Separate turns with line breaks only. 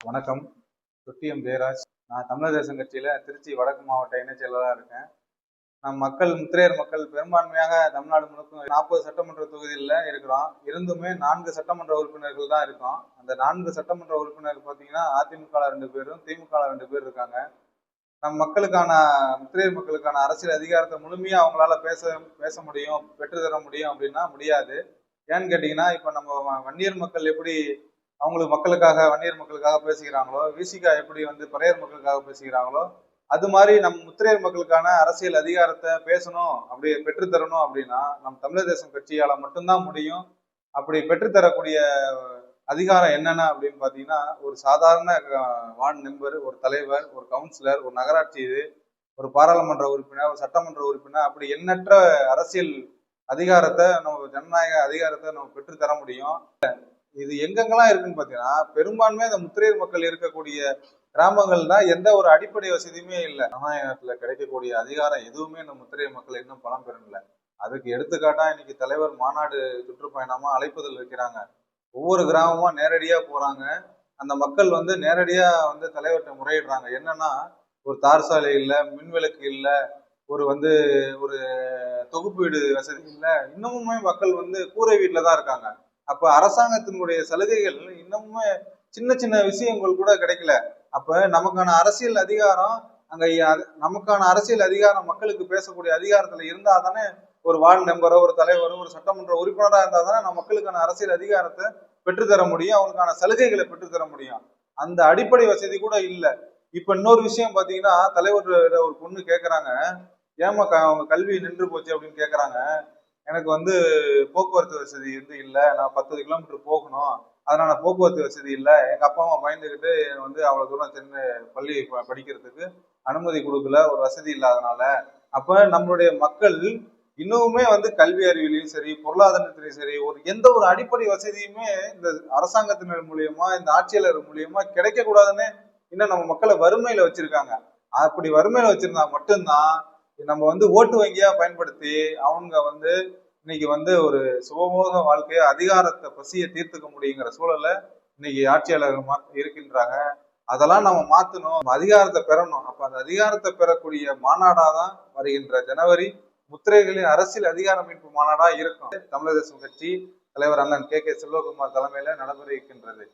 வணக்கம். தொட்டியம் ஜெயராஜ். நான் தமிழர் தேசம் கட்சியில திருச்சி வடக்கு மாவட்ட இணைச் செயலராக இருக்கேன். முத்திரையர் மக்கள் பெரும்பான்மையாக தமிழ்நாடு முழுக்க 40 சட்டமன்ற தொகுதியில் இருக்கிறோம். இருந்துமே 4 சட்டமன்ற உறுப்பினர்கள் தான் இருக்கோம். அந்த 4 சட்டமன்ற உறுப்பினர்கள் பார்த்தீங்கன்னா அதிமுக 2 பேரும், திமுக 2 பேர் இருக்காங்க. முத்திரையர் மக்களுக்கான அரசியல் அதிகாரத்தை முழுமையா அவங்களால பேச முடியும், பெற்றுத்தர முடியும் அப்படின்னா முடியாது. ஏன்னு கேட்டீங்கன்னா, இப்ப நம்ம வன்னியர் மக்கள் எப்படி வன்னியர் மக்களுக்காக பேசுகிறாங்களோ, விசிகா எப்படி பறையர் மக்களுக்காக பேசுகிறாங்களோ, அது மாதிரி முத்திரையர் மக்களுக்கான அரசியல் அதிகாரத்தை பேசணும், அப்படி பெற்றுத்தரணும் அப்படின்னா தமிழர் தேசம் கட்சியால மட்டும்தான் முடியும். அப்படி பெற்றுத்தரக்கூடிய அதிகாரம் என்னென்ன அப்படின்னு பாத்தீங்கன்னா, ஒரு சாதாரண வார்டு மெம்பர், ஒரு தலைவர், ஒரு கவுன்சிலர், ஒரு நகராட்சி இது, ஒரு பாராளுமன்ற உறுப்பினர், ஒரு சட்டமன்ற உறுப்பினர், அப்படி எண்ணற்ற அரசியல் அதிகாரத்தை ஜனநாயக அதிகாரத்தை பெற்றுத்தர முடியும். இது எங்கெங்கெல்லாம் இருக்குன்னு பாத்தீங்கன்னா, பெரும்பான்மையா இந்த முத்திரையர் மக்கள் இருக்கக்கூடிய கிராமங்கள் தான் எந்த ஒரு அடிப்படை வசதியுமே இல்லை. ஜனநாயகத்துல கிடைக்கக்கூடிய அதிகாரம் எதுவுமே இந்த முத்திரையர் மக்கள் இன்னும் பலம் பெறல. அதுக்கு எடுத்துக்காட்டா இன்னைக்கு தலைவர் மாநாடு சுற்றுப்பயணமா அழைப்புதல் வைக்கிறாங்க. ஒவ்வொரு கிராமமா நேரடியா போறாங்க. அந்த மக்கள் நேரடியா தலைவர்கிட்ட முறையிடுறாங்க. என்னன்னா, ஒரு தார் சாலை இல்லை, மின்விளக்கு இல்லை, ஒரு தொகுப்பு வீடு வசதி இல்லை, இன்னமுமே மக்கள் கூரை வீட்டுல தான் இருக்காங்க. அப்ப அரசாங்கத்தினுடைய சலுகைகள் இன்னமுமே சின்ன சின்ன விஷயங்கள் கூட கிடைக்கல. அப்ப நமக்கான அரசியல் அதிகாரம் மக்களுக்கு பேசக்கூடிய அதிகாரத்துல இருந்தா தானே, ஒரு வார்டு மெம்பரோ, ஒரு தலைவரோ, ஒரு சட்டமன்ற உறுப்பினரா இருந்தா தானே நம்ம மக்களுக்கான அரசியல் அதிகாரத்தை பெற்றுத்தர முடியும், அவங்களுக்கான சலுகைகளை பெற்றுத்தர முடியும். அந்த அடிப்படை வசதி கூட இல்லை. இப்ப இன்னொரு விஷயம் பாத்தீங்கன்னா, தலைவர் ஒரு பொண்ணு கேக்குறாங்க, ஏமா அவங்க கல்வி நின்று போச்சு அப்படின்னு கேக்குறாங்க. எனக்கு போக்குவரத்து வசதி இல்லை, நான் 10 கிலோமீட்டர் போகணும், அதனால போக்குவரத்து வசதி இல்லை, எங்க அப்பா அம்மா பயந்துகிட்டு அவ்வளவு தூரம் சென்று பள்ளி படிக்கிறதுக்கு அனுமதி கொடுக்கல, ஒரு வசதி இல்லாதனால. அப்ப நம்மளுடைய மக்கள் இன்னுமே கல்வி அறிவிலையும் சரி, பொருளாதாரத்திலையும் சரி, எந்த ஒரு அடிப்படை வசதியுமே இந்த அரசாங்கத்தினர் மூலியமா, இந்த ஆட்சியாளர் மூலியமா கிடைக்க கூடாதுன்னு இன்னும் நம்ம மக்களை வறுமையில வச்சிருக்காங்க. அப்படி வறுமையில வச்சிருந்தா மட்டும்தான் நம்ம ஓட்டு வங்கியா பயன்படுத்தி அவங்க இன்னைக்கு ஒரு சுகபோக வாழ்க்கைய, அதிகாரத்தை பசியை தீர்த்துக்க முடியுங்கிற சூழல்ல இன்னைக்கு ஆட்சியாளர்கள் இருக்கின்றாங்க. அதெல்லாம் நம்ம மாத்தணும், அதிகாரத்தை பெறணும். அப்ப அந்த அதிகாரத்தை பெறக்கூடிய மாநாடாதான் வருகின்ற ஜனவரி முத்திரைகளின் அரசியல் அதிகார மீட்பு மாநாடா இருக்கும். தமிழர் தேசம் கட்சி தலைவர் அண்ணன் கே செல்வகுமார் தலைமையில நடைபெற இருக்கின்றது.